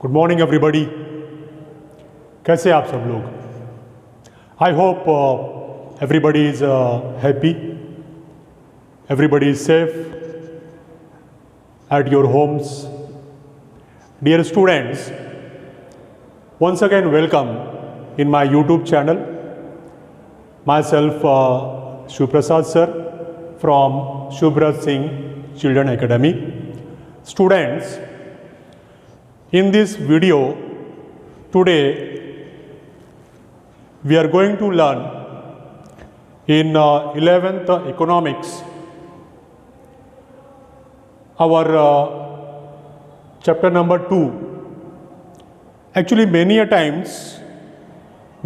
Good morning everybody. कैसे आप सब लोग? I hope everybody is happy, everybody is safe at your homes. Dear students, once again welcome in my YouTube channel. Myself Shiv Prasad sir from Shubhraj Singh Children Academy. Students, in this video today we are going to learn in 11th economics our chapter number 2. Actually many a times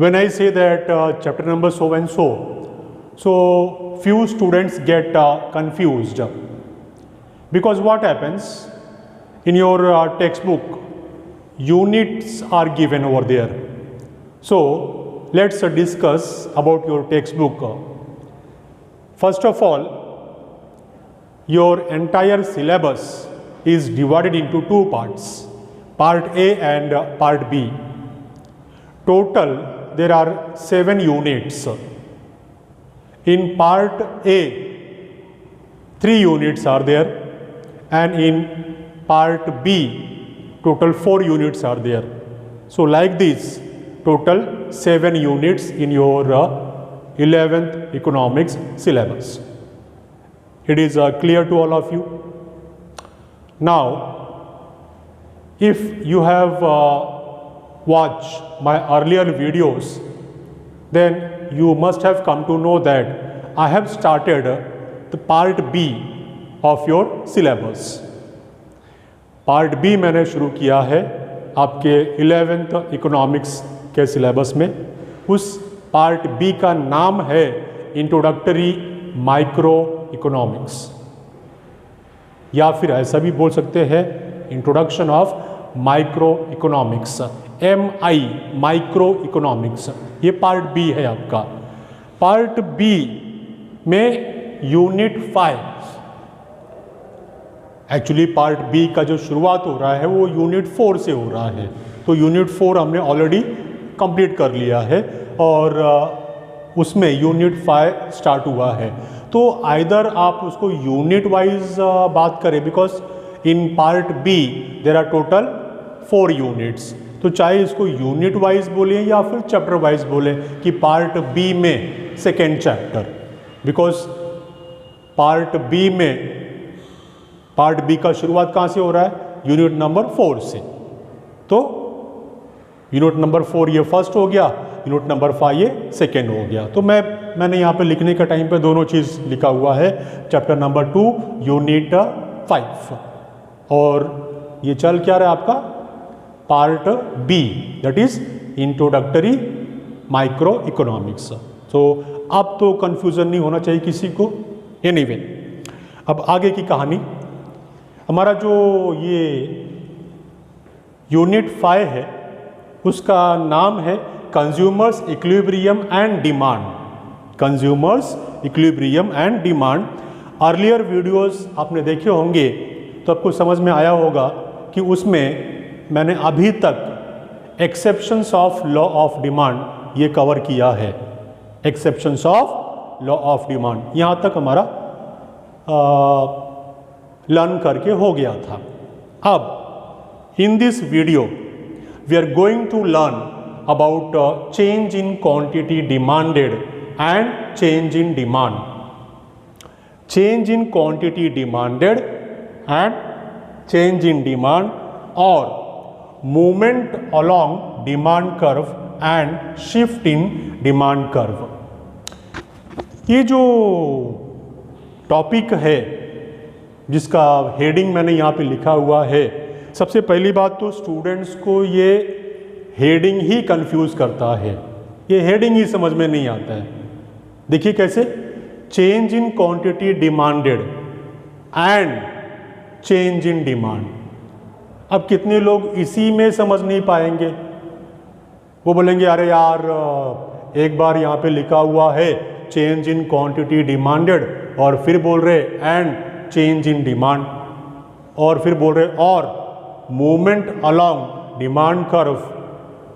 when I say that chapter number so and so, few students get confused, because what happens in your textbook units are given over there. So let's discuss about your textbook. First of all, your entire syllabus is divided into two parts, part A and part B. Total there are 7 units. In part A 3 units are there, and in part B total 4 units are there. So like this, total 7 units in your 11th economics syllabus. It is clear to all of you. Now, if you have watched my earlier videos, then you must have come to know that I have started the part B of your syllabus. Part B मैंने शुरू किया है आपके 11th economics के syllabus में. उस part B का नाम है इंट्रोडक्टरी माइक्रो इकोनॉमिक्स, या फिर ऐसा भी बोल सकते हैं introduction of micro economics, MI micro economics. ये पार्ट बी है आपका. पार्ट बी में यूनिट 5, एक्चुअली पार्ट बी का जो शुरुआत हो रहा है वो यूनिट 4 से हो रहा है. तो यूनिट 4 हमने ऑलरेडी कंप्लीट कर लिया है और उसमें यूनिट 5 स्टार्ट हुआ है. तो आइदर आप उसको यूनिट वाइज बात करें, because in part B there are total 4 units. तो चाहे इसको यूनिट वाइज बोलें या फिर चैप्टर वाइज बोलें कि पार्ट बी में second chapter, because part B में पार्ट बी का शुरुआत कहाँ से हो रहा है? यूनिट नंबर 4 से. तो यूनिट नंबर 4 ये फर्स्ट हो गया, यूनिट नंबर 5 ये सेकेंड हो गया. तो मैंने यहाँ पे लिखने का टाइम पे दोनों चीज़ लिखा हुआ है, चैप्टर नंबर 2 यूनिट 5, और ये चल क्या रहा है आपका part B, that is introductory micro economics. तो अब तो कंफ्यूजन नहीं होना चाहिए किसी को. एनीवे, अब आगे की कहानी. हमारा जो ये यूनिट 5 है उसका नाम है consumers equilibrium and demand. Consumers equilibrium and demand. Earlier videos आपने देखे होंगे तो आपको समझ में आया होगा कि उसमें मैंने अभी तक exceptions of law of demand ये कवर किया है. Exceptions of law of demand यहाँ तक हमारा लर्न करके हो गया था. अब in this video we are going to learn about change in quantity demanded and change in demand. Change in quantity demanded and change in demand, or movement along demand curve and shift in demand curve. ये जो topic है जिसका heading मैंने यहाँ पे लिखा हुआ है, सबसे पहली बात तो स्टूडेंट्स को ये हेडिंग ही कंफ्यूज करता है. ये हेडिंग ही समझ में नहीं आता है. देखिए कैसे, change in quantity demanded and change in demand. अब कितने लोग इसी में समझ नहीं पाएंगे? वो बोलेंगे अरे यार एक बार यहाँ पे लिखा हुआ है चेंज इन क्वांटिटी डिमांडेड, और फिर बोल रहे एंड चेंज इन डिमांड, और फिर बोल रहे और movement along demand curve,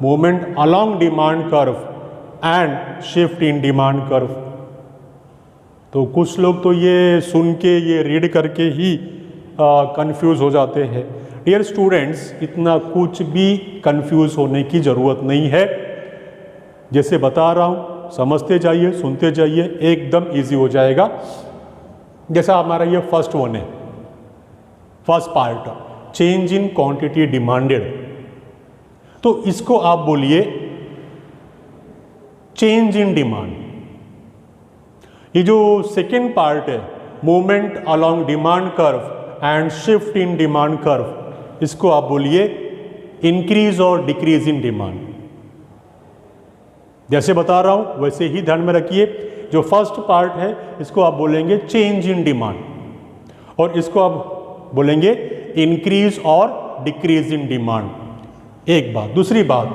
movement along demand curve and shift in demand curve. तो कुछ लोग तो ये सुन के, ये रीड करके ही कंफ्यूज हो जाते हैं। डियर स्टूडेंट्स, इतना कुछ भी कंफ्यूज होने की ज़रूरत नहीं है। जैसे बता रहा हूँ, समझते जाइए, सुनते जाइए, एकदम इजी हो जाएगा। जैसा हमारा ये फर्स्ट वन है, first part, change in quantity demanded. तो इसको आप बोलिए चेंज इन डिमांड। ये जो सेकेंड पार्ट है, movement along demand curve and shift in demand curve, इसको आप बोलिए इंक्रीज और डिक्रीज इन डिमांड। जैसे बता रहा हूं वैसे ही ध्यान में रखिए। जो फर्स्ट पार्ट है इसको आप बोलेंगे चेंज इन डिमांड, और इसको आप बोलेंगे इंक्रीज और डिक्रीज इन डिमांड। एक बात। दूसरी बात,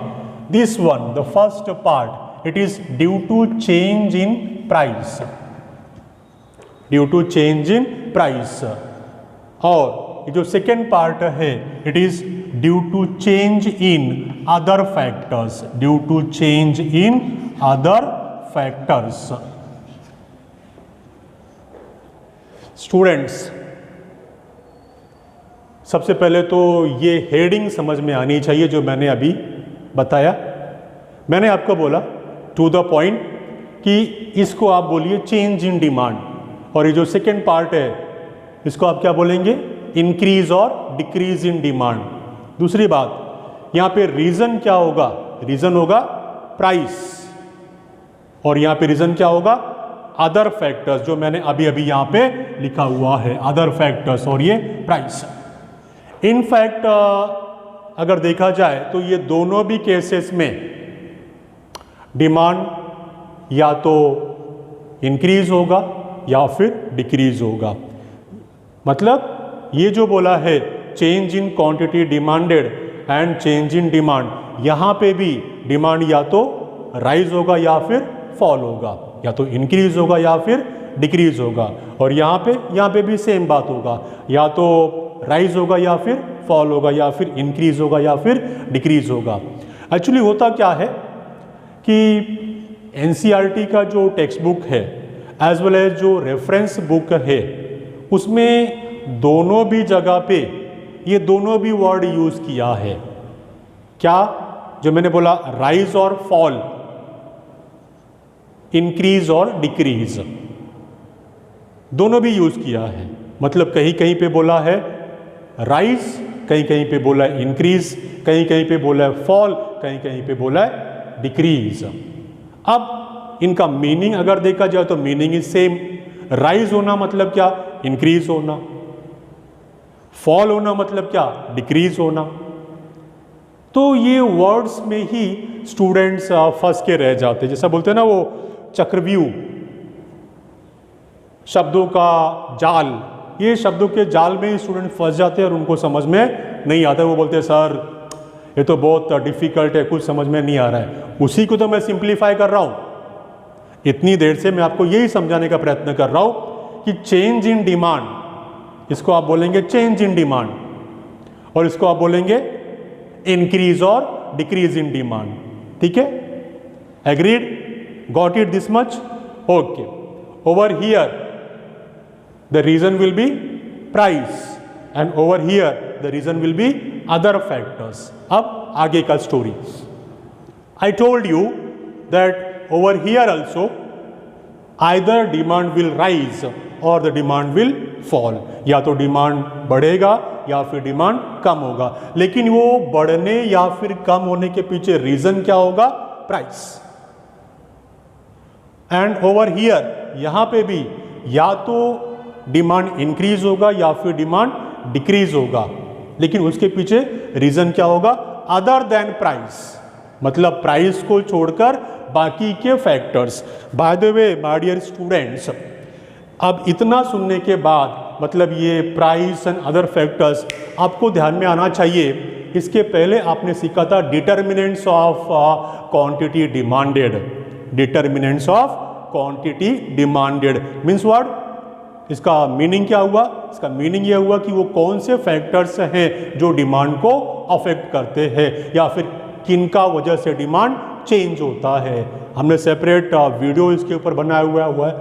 this one, the first part, it is due to change in price, due to change in price. और जो सेकेंड पार्ट है, it is due to change in other factors, due to change in other factors. Students, सबसे पहले तो ये heading समझ में आनी चाहिए जो मैंने अभी बताया। मैंने आपको बोला टू द पॉइंट कि इसको आप बोलिए चेंज इन डिमांड, और ये जो सेकेंड पार्ट है इसको आप क्या बोलेंगे, इंक्रीज और डिक्रीज इन डिमांड। दूसरी बात, यहाँ पे रीजन क्या होगा, रीजन होगा प्राइस, और यहाँ पे रीजन क्या होगा, अदर फैक्टर्स, जो मैंने अभी अभी यहाँ पे लिखा हुआ है, अदर फैक्टर्स, और ये प्राइस। इनफैक्ट अगर देखा जाए तो ये दोनों भी केसेस में डिमांड या तो इंक्रीज होगा या फिर डिक्रीज होगा। मतलब ये जो बोला है change in quantity demanded and change in demand, यहाँ पे भी डिमांड या तो राइज होगा या फिर फॉल होगा, या तो इंक्रीज होगा या फिर डिक्रीज होगा। और यहाँ पे भी सेम बात होगा, या तो राइज होगा या फिर फॉल होगा, या फिर इंक्रीज होगा या फिर डिक्रीज होगा। एक्चुअली होता क्या है कि एनसीईआरटी का जो टेक्स्ट बुक है एज वेल एज जो रेफरेंस बुक है, उसमें दोनों भी जगह पे ये दोनों भी वर्ड यूज किया है। क्या, जो मैंने बोला राइज और फॉल, इंक्रीज और डिक्रीज, दोनों भी यूज किया है। मतलब कहीं कहीं पे बोला है राइज, कहीं कहीं पे बोला है इंक्रीज, कहीं कहीं पे बोला है फॉल, कहीं कहीं पे बोला है डिक्रीज। अब इनका मीनिंग अगर देखा जाए तो मीनिंग इज सेम। राइज होना मतलब क्या, इंक्रीज होना, फॉल होना मतलब क्या, डिक्रीज होना। तो ये वर्ड्स में ही स्टूडेंट्स फंस के रह जाते हैं। जैसा बोलते हैं ना वो चक्रव्यूह, शब्दों का जाल, ये शब्दों के जाल में ही स्टूडेंट फंस जाते हैं और उनको समझ में नहीं आता। वो बोलते हैं सर ये तो बहुत डिफिकल्ट है, कुछ समझ में नहीं आ रहा है। उसी को तो मैं सिंप्लीफाई कर रहा हूँ। इतनी देर से मैं आपको यही समझाने का प्रयत्न कर रहा हूँ कि चेंज इन डिमांड, इसको आप बोलेंगे चेंज इन डिमांड, और इसको आप बोलेंगे इंक्रीज और डिक्रीज इन डिमांड। ठीक है, agreed, got it this much? Okay. Over here the reason will be price and over here the reason will be other factors. अब आगे का story, I told you that over here also either demand will rise or the demand will fall, या तो demand बढ़ेगा या फिर demand कम होगा। लेकिन वो बढ़ने या फिर कम होने के पीछे रीजन क्या होगा, प्राइस। एंड ओवर हियर, यहां पे भी या तो डिमांड इंक्रीज होगा या फिर डिमांड डिक्रीज होगा, लेकिन उसके पीछे रीजन क्या होगा, अदर देन प्राइस, मतलब प्राइस को छोड़कर बाकी के factors. By the way my dear students, अब इतना सुनने के बाद मतलब ये प्राइस एंड अदर फैक्टर्स आपको ध्यान में आना चाहिए। इसके पहले आपने सीखा था determinants of quantity demanded. Determinants of quantity demanded means what, इसका मीनिंग क्या हुआ? इसका मीनिंग यह हुआ कि वो कौन से फैक्टर्स हैं जो डिमांड को अफेक्ट करते हैं या फिर किनका वजह से डिमांड चेंज होता है। हमने सेपरेट वीडियो इसके ऊपर बनाया हुआ है,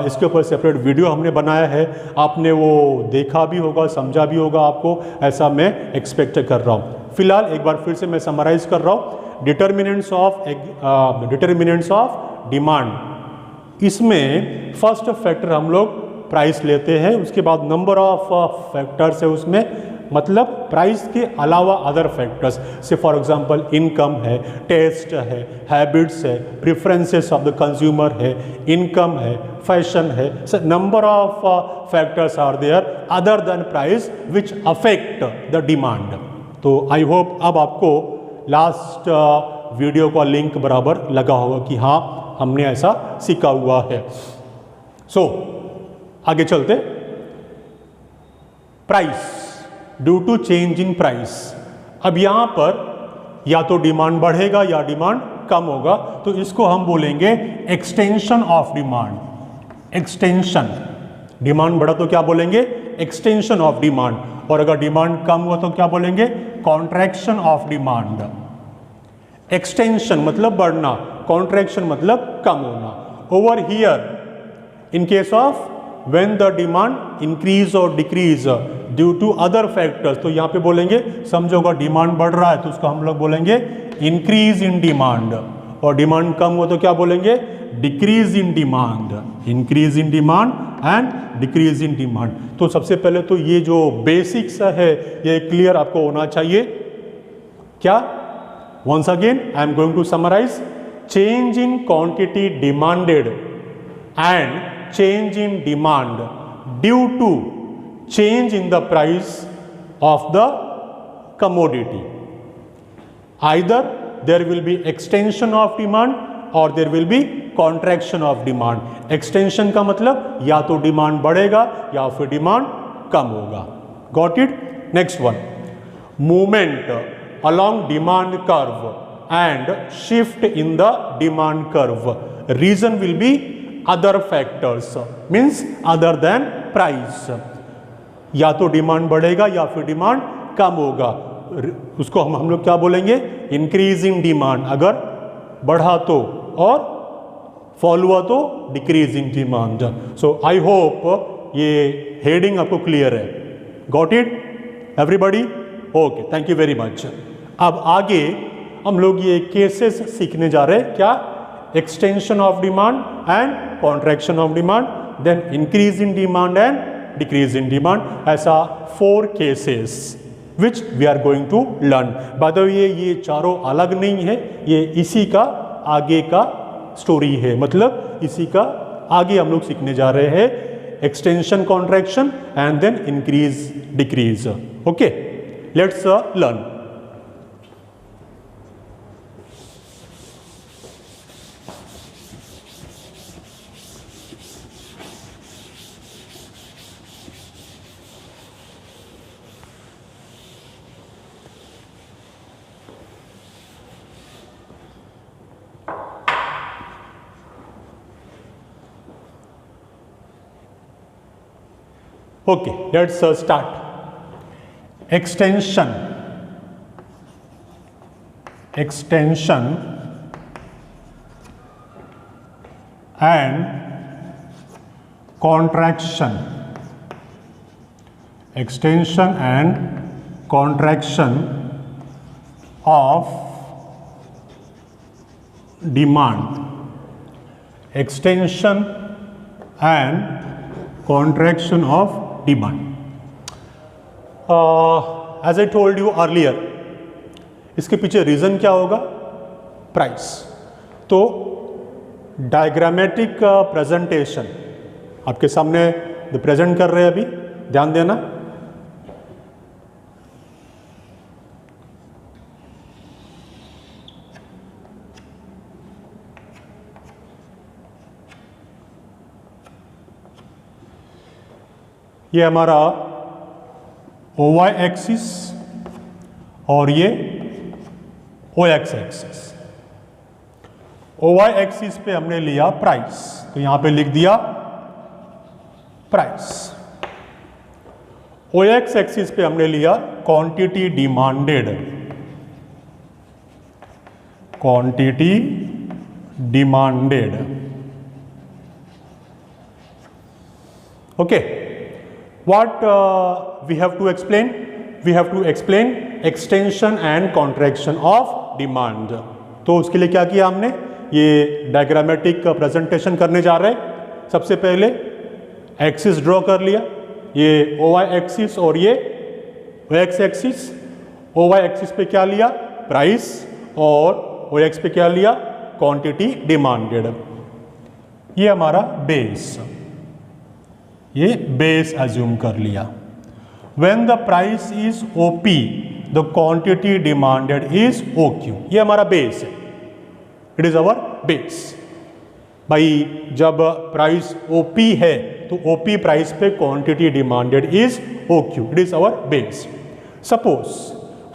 इसके ऊपर सेपरेट वीडियो हमने बनाया है, आपने वो देखा भी होगा, समझा भी होगा आपको, ऐसा मैं एक्सपेक्ट कर रहा हूँ। फिलहाल एक बार फिर से मैं समराइज कर रहा हूँ। डिटर्मिनेंट्स ऑफ डिमांड, इसमें फर्स्ट फैक्टर हम लोग प्राइस लेते हैं, उसके बाद नंबर ऑफ फैक्टर्स है उसमें, मतलब प्राइस के अलावा अदर फैक्टर्स से फॉर एग्जांपल इनकम है, टेस्ट है, हैबिट्स है, प्रेफरेंसेस ऑफ द कंज्यूमर है, इनकम है, फैशन है, number of factors are there other than price which affect the demand. तो आई होप अब आपको लास्ट वीडियो का लिंक बराबर लगा होगा कि हाँ हमने ऐसा सीखा हुआ है। सो आगे चलते। Price due to change in price, अब यहाँ पर या तो डिमांड बढ़ेगा या डिमांड कम होगा, तो इसको हम बोलेंगे extension of demand. Extension, demand बढ़ा तो क्या बोलेंगे? एक्सटेंशन ऑफ डिमांड, और अगर डिमांड कम हुआ तो क्या बोलेंगे? Contraction of demand. एक्सटेंशन मतलब बढ़ना, कॉन्ट्रैक्शन मतलब कम होना। Over here in case of when the demand increase or decrease due to other factors, तो यहाँ पे बोलेंगे, समझो अगर डिमांड बढ़ रहा है तो उसको हम लोग बोलेंगे इंक्रीज इन डिमांड, और डिमांड कम हो तो क्या बोलेंगे? Decrease in demand. Increase in demand and decrease in demand. तो सबसे पहले तो ये जो बेसिक्स है ये क्लियर आपको होना चाहिए। क्या? Once again I am going to summarize. Change in quantity demanded and change in demand due to change in the price of the commodity. Either there will be extension of demand or there will be contraction of demand. Extension का मतलब या तो demand बढ़ेगा या फिर demand कम होगा। Got it? Next one. Movement along demand curve and shift in the demand curve. Reason will be other factors, means other than price. या तो डिमांड बढ़ेगा या फिर डिमांड कम होगा, उसको हम लोग क्या बोलेंगे? इंक्रीज इन डिमांड अगर बढ़ा तो, और फॉल हुआ तो decrease in demand. So I hope ये हेडिंग आपको क्लियर है। Got it everybody? Okay, thank you very much. अब आगे हम लोग ये केसेस सीखने जा रहे हैं। क्या? extension of demand and contraction of demand, then increase in demand and decrease in demand, ऐसा 4 cases which we are going to learn. by the way ये चारों अलग नहीं है, ये इसी का आगे का स्टोरी है, मतलब इसी का आगे हम लोग सीखने जा रहे हैं। Extension, contraction and then increase decrease. Okay, let's learn. Okay, let's start. Extension and contraction. Extension and contraction of demand. Extension and contraction of demand. As I told you earlier, इसके पीछे रीजन क्या होगा? Price. तो diagrammatic presentation आपके सामने present कर रहे हैं, अभी ध्यान देना। ये हमारा OY एक्सिस और ये OX एक्सिस। OY एक्सिस पे हमने लिया प्राइस, तो यहां पे लिख दिया प्राइस। ओ एक्स एक्सिस पे हमने लिया quantity demanded, quantity demanded. Okay, what we have to explain? We have to explain extension and contraction of demand. तो उसके लिए क्या किया हमने? ये डायग्रामेटिक प्रेजेंटेशन करने जा रहे हैं। सबसे पहले एक्सिस ड्रॉ कर लिया, ये ओ वाई एक्सिस और ये O X axis. O Y axis पे क्या लिया? प्राइस, और ओ एक्स पे क्या लिया? Quantity demanded. ये हमारा बेस, ये बेस अज्यूम कर लिया। When the price is OP the quantity demanded is OQ. ये हमारा बेस है, इट इज अवर बेस। भाई जब प्राइस ओपी है तो ओपी प्राइस पे quantity demanded is OQ, it is our base. Suppose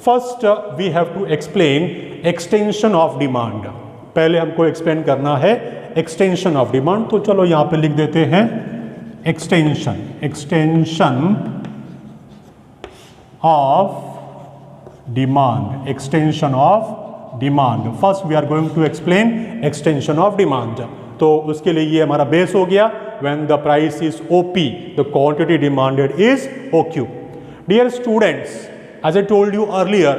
first we have to explain extension of demand. पहले हमको एक्सप्लेन करना है एक्सटेंशन ऑफ डिमांड। तो चलो यहां पे लिख देते हैं extension, extension of demand, extension of demand. First we are going to explain extension of demand. तो उसके लिए ये हमारा बेस हो गया। When the price is OP, the quantity demanded is OQ. Dear students, as I told you earlier,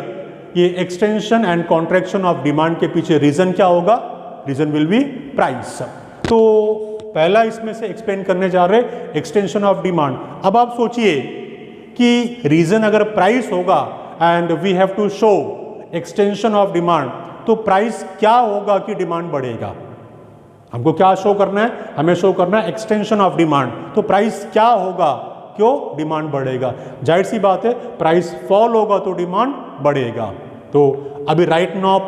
ये extension and contraction of demand के पीछे reason क्या होगा? Reason will be price. तो पहला इसमें से एक्सप्लेन करने जा रहे एक्सटेंशन ऑफ डिमांड। अब आप सोचिए कि रीजन अगर प्राइस होगा and we have to show extension of demand, तो प्राइस क्या होगा कि डिमांड बढ़ेगा? हमको क्या शो करना है? हमें शो करना है एक्सटेंशन ऑफ डिमांड। तो प्राइस क्या होगा, क्यों डिमांड बढ़ेगा? जाहिर सी बात है, प्राइस फॉल होगा तो डिमांड बढ़ेगा। तो अभी राइट नाउ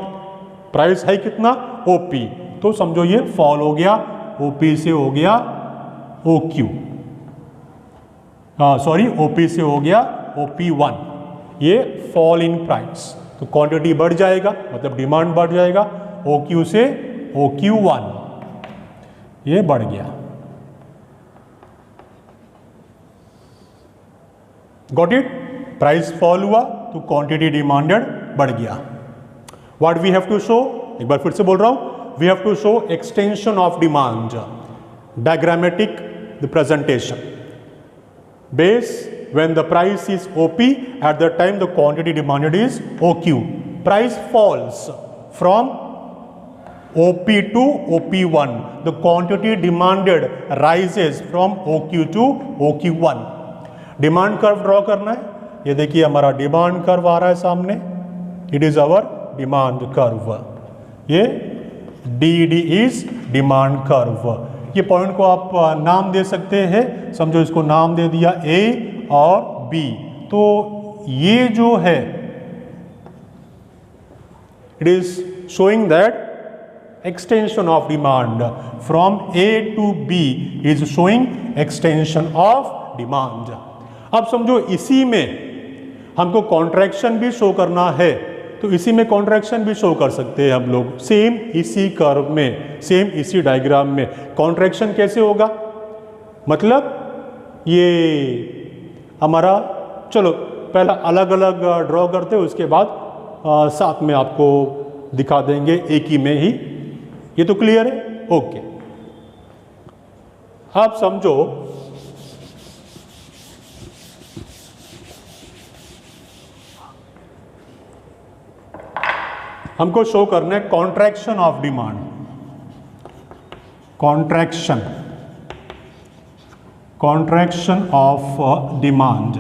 प्राइस है कितना? ओपी, तो समझो ये फॉल हो गया, ओपी से हो गया ओक्यू, सॉरी ओपी से हो गया OP1, ये फॉल इन प्राइस। तो क्वांटिटी बढ़ जाएगा, मतलब डिमांड बढ़ जाएगा, OQ से OQ1, ये बढ़ गया। Got it? प्राइस फॉल हुआ तो क्वांटिटी डिमांडेड बढ़ गया। What we have to show? एक बार फिर से बोल रहा हूं, we have to show extension of demand, diagrammatic the presentation. Base, when the price is OP, at that time the quantity demanded is OQ. Price falls from OP to OP1, the quantity demanded rises from OQ to OQ1. Demand curve draw करना है। ये देखिए हमारा demand curve आ रहा है सामने, it is our demand curve. ये DD is demand curve. ये पॉइंट को आप नाम दे सकते हैं, समझो इसको नाम दे दिया A और B। तो ये जो है it is showing that extension of demand from A to B is showing extension of demand. अब समझो इसी में हमको कॉन्ट्रैक्शन भी शो करना है, तो इसी में कॉन्ट्रैक्शन भी शो कर सकते हैं हम लोग, सेम इसी कर्व में, सेम इसी डायग्राम में। कॉन्ट्रैक्शन कैसे होगा? मतलब ये हमारा, चलो पहला अलग अलग ड्रॉ करते हैं, उसके बाद साथ में आपको दिखा देंगे एक ही में ही। ये तो क्लियर है? ओके। आप समझो हमको शो करना है contraction of demand, contraction of demand.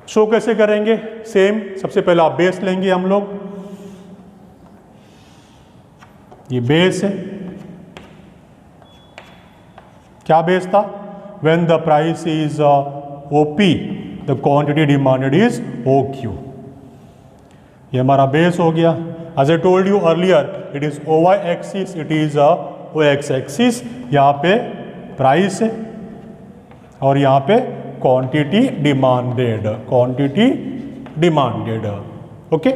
Show कैसे करेंगे? सेम, सबसे पहले आप बेस लेंगे हम लोग, ये बेस है। क्या बेस था? When the price is OP the quantity demanded is OQ। ये हमारा बेस हो गया। As I told you earlier, it is OY axis, it is OX axis. यहाँ पे प्राइस है और यहाँ पे quantity demanded, quantity demanded. Okay,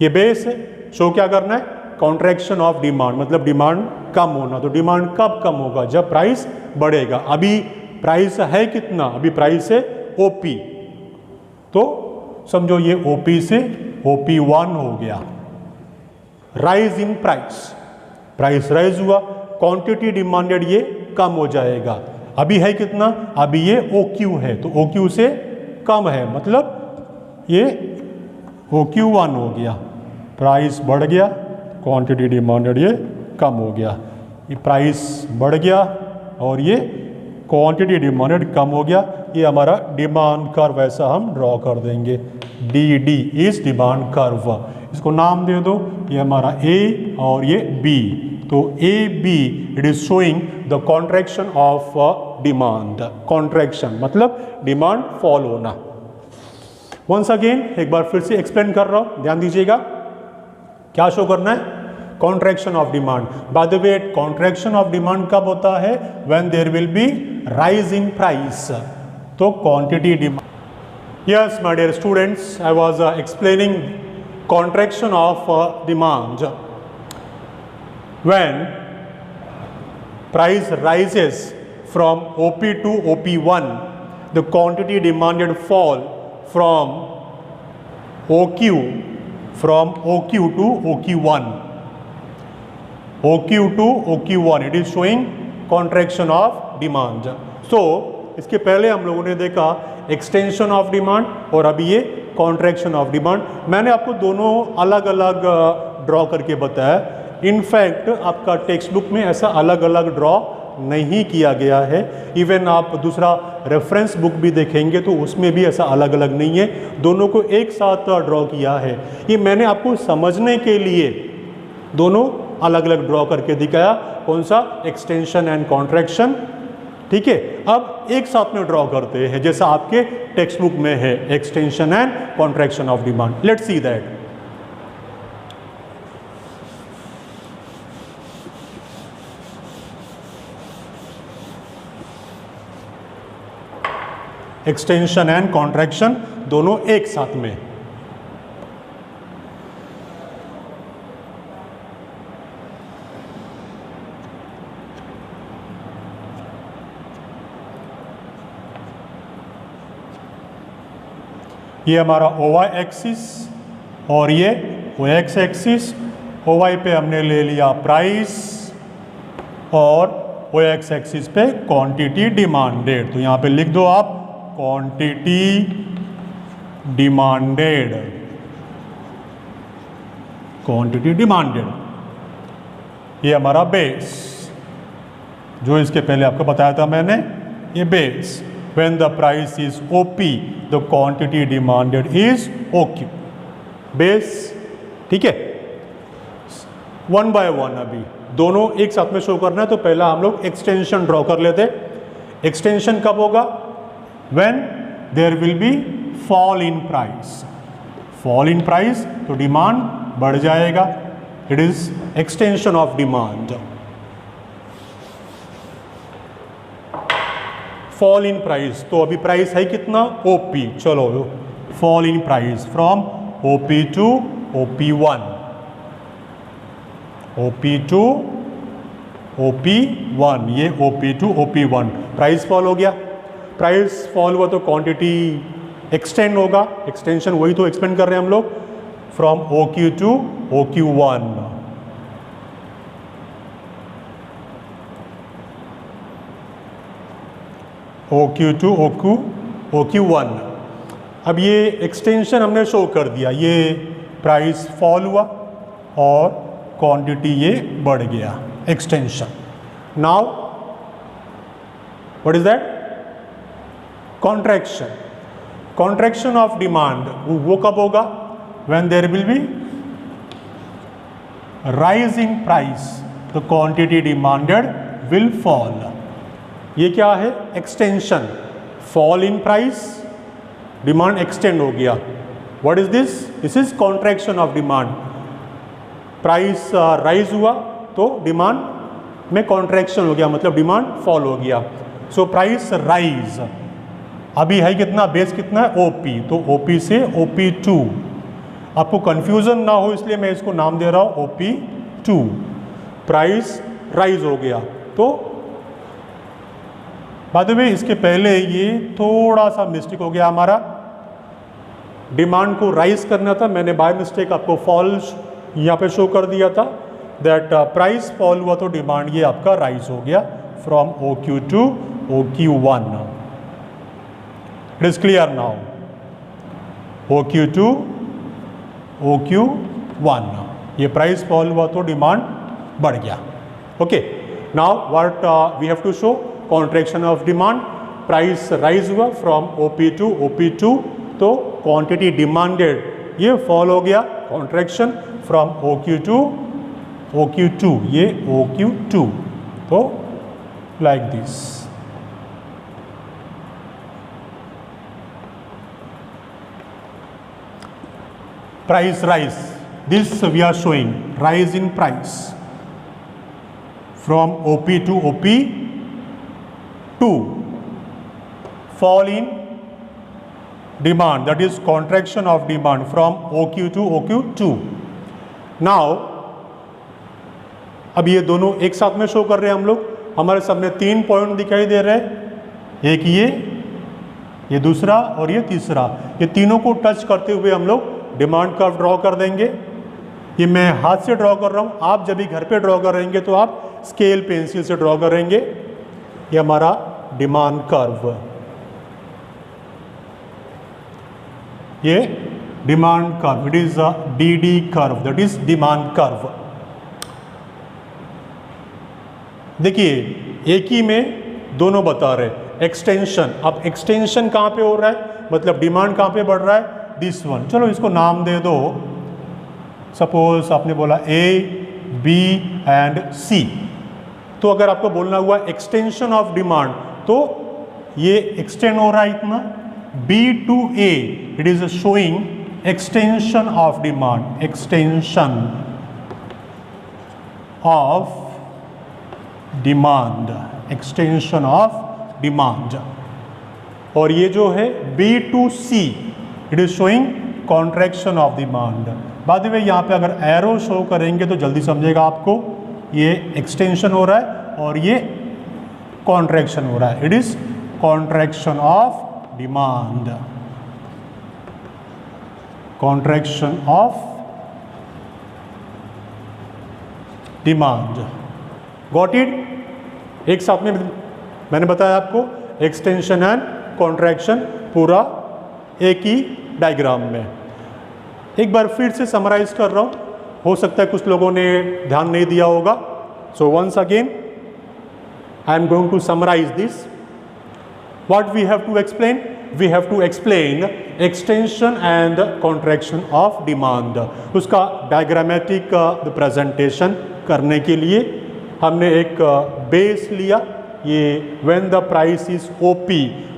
ये बेस है। शो क्या करना है? कॉन्ट्रैक्शन ऑफ डिमांड, मतलब डिमांड कम होना। तो डिमांड कब कम होगा? जब प्राइस बढ़ेगा। अभी प्राइस है कितना? अभी प्राइस है ओपी, तो समझो ये ओपी से OP1 हो गया। Rise in price, price rise हुआ, क्वांटिटी डिमांडेड ये कम हो जाएगा। अभी है कितना? अभी ये OQ है, तो OQ से कम है, मतलब ये OQ1 हो गया। प्राइस बढ़ गया, क्वांटिटी डिमांडेड ये कम हो गया। ये प्राइस बढ़ गया और ये क्वांटिटी डिमांडेड कम हो गया। ये हमारा डिमांड कर्व ऐसा हम ड्रॉ कर देंगे। DD इज डिमांड कर्व, इसको नाम दे दो, ये हमारा A और ये B। तो AB it is showing the contraction of demand. Contraction मतलब डिमांड फॉल होना। वंस अगेन एक बार फिर से एक्सप्लेन कर रहा हूं, ध्यान दीजिएगा। क्या शो करना है? Contraction of demand. By the way, contraction of demand कब होता है? When there will be rise in price. तो quantity demand. Yes my dear students, I was explaining contraction of demand. When price rises from OP to OP1, the quantity demanded fall from OQ to OQ1. OQ to OQ1, it is showing contraction of demand. So इसके पहले हम लोगों ने देखा extension of demand और अभी ये contraction of demand. मैंने आपको दोनों अलग अलग ड्रॉ करके बताया। इनफैक्ट आपका टेक्स्ट बुक में ऐसा अलग अलग ड्रॉ नहीं किया गया है। इवन आप दूसरा रेफरेंस बुक भी देखेंगे तो उसमें भी ऐसा अलग अलग नहीं है, दोनों को एक साथ ड्रॉ किया है। ये मैंने आपको समझने के लिए दोनों अलग अलग ड्रॉ करके दिखाया। कौन सा? Extension and contraction. ठीक है, अब एक साथ में ड्रॉ करते हैं जैसा आपके टेक्स्ट बुक में है, extension and contraction of demand. Let's see that. Extension and contraction दोनों एक साथ में। ये हमारा OY एक्सिस और ये OX एक्सिस। OY पे हमने ले लिया प्राइस और OX एक्सिस पे क्वांटिटी डिमांडेड। तो यहाँ पे लिख दो आप क्वांटिटी डिमांडेड, क्वांटिटी डिमांडेड। ये हमारा बेस, जो इसके पहले आपको बताया था मैंने, ये base. When the price is OP, the quantity demanded is OQ. Base, ठीक है। वन बाय वन अभी दोनों एक साथ में शो करना है, तो पहला हम लोग एक्सटेंशन ड्रॉ कर लेते। एक्सटेंशन कब होगा? When there will be fall in price. Fall in price तो डिमांड बढ़ जाएगा। It is extension of demand. Fall in price, तो अभी प्राइस है कितना? OP। चलो fall in price from OP to OP1, OP to OP1, ये OP to OP1। Price fall हो गया। प्राइस फॉल हुआ तो क्वांटिटी एक्सटेंड होगा। एक्सटेंशन वही तो एक्सपेंड कर रहे हैं हम लोग, from OQ to OQ1। OQ to OQ1। अब ये एक्सटेंशन हमने शो कर दिया, ये प्राइस फॉल हुआ और क्वांटिटी ये बढ़ गया, extension. Now what is that? Contraction. Contraction of demand वो कब होगा? When there will be rise in price, the quantity demanded will fall. ये क्या है? Extension. Fall in price, demand extend हो गया। What is this? This is contraction of demand. Price rise हुआ तो डिमांड में कॉन्ट्रैक्शन हो गया, मतलब डिमांड फॉल हो गया। सो प्राइस राइज, अभी है कितना? बेस कितना है? OP, तो OP से OP2। आपको कंफ्यूजन ना हो इसलिए मैं इसको नाम दे रहा हूँ OP2। प्राइस राइज हो गया। तो बाय द वे इसके पहले ये थोड़ा सा मिस्टेक हो गया हमारा, डिमांड को राइज करना था, मैंने बाय मिस्टेक आपको फॉल्स यहाँ पे शो कर दिया था, दैट प्राइस फॉल हुआ तो डिमांड ये आपका राइज हो गया from OQ to OQ1। It is clear now, OQ to OQ1 ये प्राइस फॉल हुआ तो डिमांड बढ़ गया। Okay, now what we have to show, contraction of demand, price rise हुआ फ्रॉम OP टू OP2, तो quantity demanded ये fall हो गया, contraction from OQ to OQ2, ये OQ2, तो like this. Price rise, this we are showing rise in price from OP to OP2, fall in demand, that is contraction of demand from OQ to OQ2। now अब ये दोनों एक साथ में show कर रहे हैं हम लोग, हमारे सामने 3 पॉइंट दिखाई दे रहे हैं, एक ये दूसरा और ये तीसरा, ये तीनों को टच करते हुए हम लोग डिमांड कर्व ड्रॉ कर देंगे। ये मैं हाथ से ड्रॉ कर रहा हूँ, आप जब भी घर पे ड्रॉ करेंगे तो आप स्केल पेंसिल से ड्रॉ करेंगे। ये हमारा डिमांड कर्व, ये demand curve, it is a DD curve, that is demand curve. देखिए एक ही में दोनों बता रहे, एक्सटेंशन, अब एक्सटेंशन कहाँ पे हो रहा है, मतलब डिमांड कहाँ पे बढ़ रहा है, दिस वन। चलो इसको नाम दे दो, सपोज आपने बोला A, B एंड C। तो अगर आपको बोलना हुआ एक्सटेंशन ऑफ डिमांड, तो ये एक्सटेंड हो रहा है इतना, B to A, it is showing extension of demand, extension of demand, extension of demand. और ये जो है B to C, it is showing contraction of demand. बाद में यहाँ पे अगर एरो शो करेंगे तो जल्दी समझेगा आपको, ये एक्सटेंशन हो रहा है और ये कॉन्ट्रैक्शन हो रहा है, it is contraction of demand, contraction of demand. Got it? एक साथ में मैंने बताया आपको, एक्सटेंशन एंड कॉन्ट्रैक्शन पूरा एक ही डायग्राम में। एक बार फिर से समराइज कर रहा हूँ, हो सकता है कुछ लोगों ने ध्यान नहीं दिया होगा। So once again I am going to summarize this. What we have to explain, we have to explain extension and contraction of demand. उसका डायग्रामेटिक प्रेजेंटेशन करने के लिए हमने एक बेस लिया, ये when the price is OP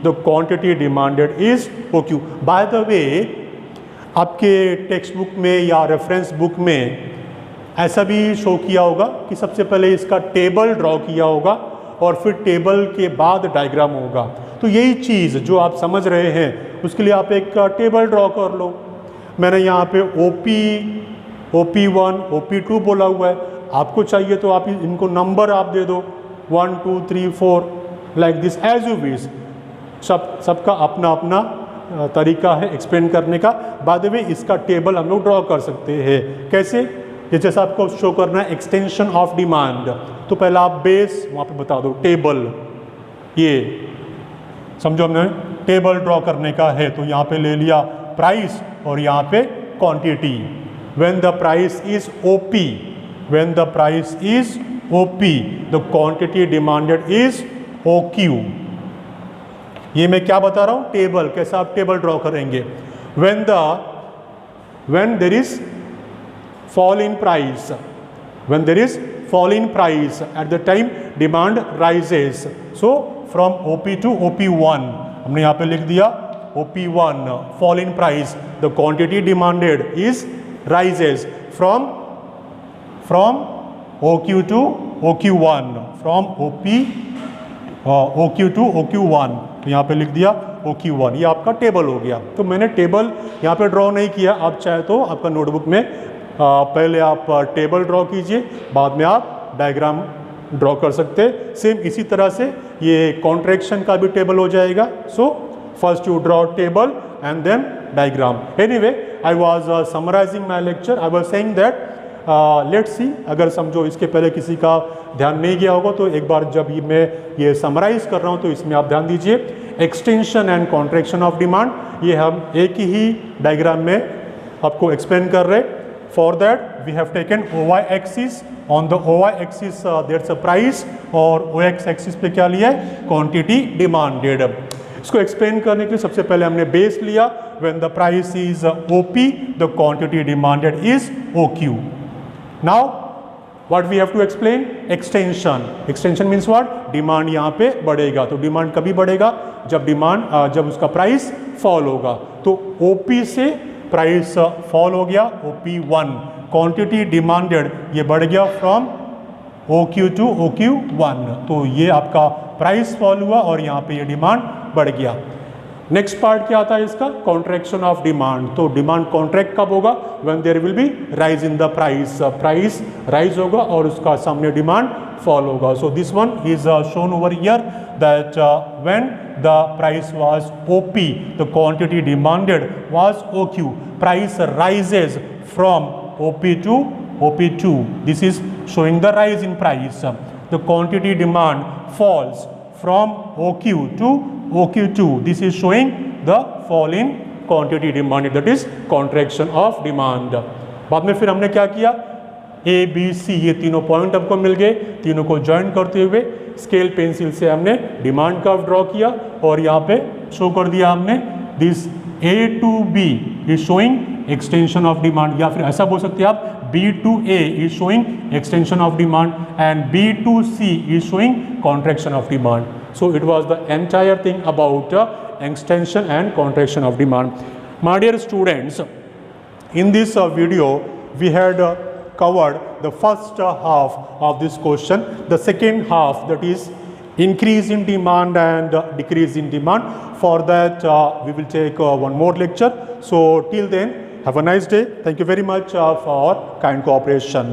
the quantity demanded is OQ। By the way आपके text book में या रेफरेंस बुक में ऐसा भी शो किया होगा कि सबसे पहले इसका टेबल ड्रॉ किया होगा और फिर टेबल के बाद डायग्राम होगा। तो यही चीज़ जो आप समझ रहे हैं उसके लिए आप एक टेबल ड्रॉ कर लो। मैंने यहाँ पे OP1 OP2 बोला हुआ है, आपको चाहिए तो आप इनको नंबर आप दे दो 1 2 3 4 like this, as you wish. सबका अपना अपना तरीका है एक्सप्लेन करने का। बाद में इसका टेबल हम लोग ड्रॉ कर सकते हैं। कैसे? ये जैसा आपको शो करना है एक्सटेंशन ऑफ डिमांड, तो पहला आप बेस वहाँ पे बता दो, टेबल, ये समझो हमने टेबल ड्रॉ करने का है तो यहाँ पे ले लिया प्राइस और यहाँ पे quantity. When the price is OP, when the price is OP the quantity demanded is OQ। ये मैं क्या बता रहा हूँ, टेबल, कैसा आप टेबल ड्रॉ करेंगे। when there is fall in price, when there is fall in price, at the time demand rises, so from OP to OP1 हमने यहाँ पे लिख दिया OP1 fall in price, the quantity demanded is rises from OQ to OQ1, from OQ to OQ1, तो यहाँ पे लिख दिया OQ1। ये आपका टेबल हो गया। तो मैंने टेबल यहाँ पे ड्रॉ नहीं किया, आप चाहे तो आपका नोटबुक में पहले आप टेबल ड्रॉ कीजिए, बाद में आप डायग्राम ड्रॉ कर सकते हैं। सेम इसी तरह से ये कॉन्ट्रैक्शन का भी टेबल हो जाएगा। So first you draw table and then diagram. Anyway I was summarizing my lecture. I was saying that let's see, अगर समझो इसके पहले किसी का ध्यान नहीं गया होगा तो एक बार जब मैं ये समराइज कर रहा हूँ तो इसमें आप ध्यान दीजिए। Extension and contraction of demand, ये हम एक ही डायग्राम में आपको एक्सप्लेन कर रहे। For that we have taken OY axis. On the OY axis that's a price, और OX एक्सिस पे क्या लिया है, क्वांटिटी डिमांडेड। इसको एक्सप्लेन करने के लिए सबसे पहले हमने बेस लिया। When the price is OP, the quantity demanded is OQ। Now what we have to explain, extension. Extension means what, demand यहाँ पे बढ़ेगा। तो डिमांड कभी बढ़ेगा, जब जब उसका प्राइस फॉल होगा। तो OP से प्राइस फॉल हो गया, OP1, क्वांटिटी डिमांडेड ये बढ़ गया फ्रॉम OQ टू OQ1। तो ये आपका प्राइस फॉल हुआ और यहाँ पे ये डिमांड बढ़ गया। नेक्स्ट पार्ट क्या आता है इसका, कॉन्ट्रैक्शन ऑफ डिमांड। तो डिमांड कॉन्ट्रैक्ट कब होगा, when there will be rise in the price. Price rise होगा और उसका सामने डिमांड फॉल होगा। So this one is shown over here that when the price was OP, the quantity demanded was OQ. Price rises from OP to OP2. This is showing the rise in price. The quantity demand falls from OQ to OQ2. This is showing the fall in quantity demanded, that is contraction of demand. बाद में फिर हमने क्या किया, ABC ये तीनों point हमको मिल गए। तीनों को ज्वाइन करते हुए स्केल पेंसिल से हमने डिमांड कर्व ड्रॉ किया और यहाँ पे शो कर दिया हमने this A to B is showing extension of demand, या फिर ऐसा बोल सकते हैं आप B to A is showing extension of demand and B to C is showing contraction of demand. So it was the entire thing about extension and contraction of demand. My dear students, in this video we had covered the first half of this question. The second half, that is increase in demand and decrease in demand. For that we will take one more lecture. So till then, have a nice day. Thank you very much for kind cooperation.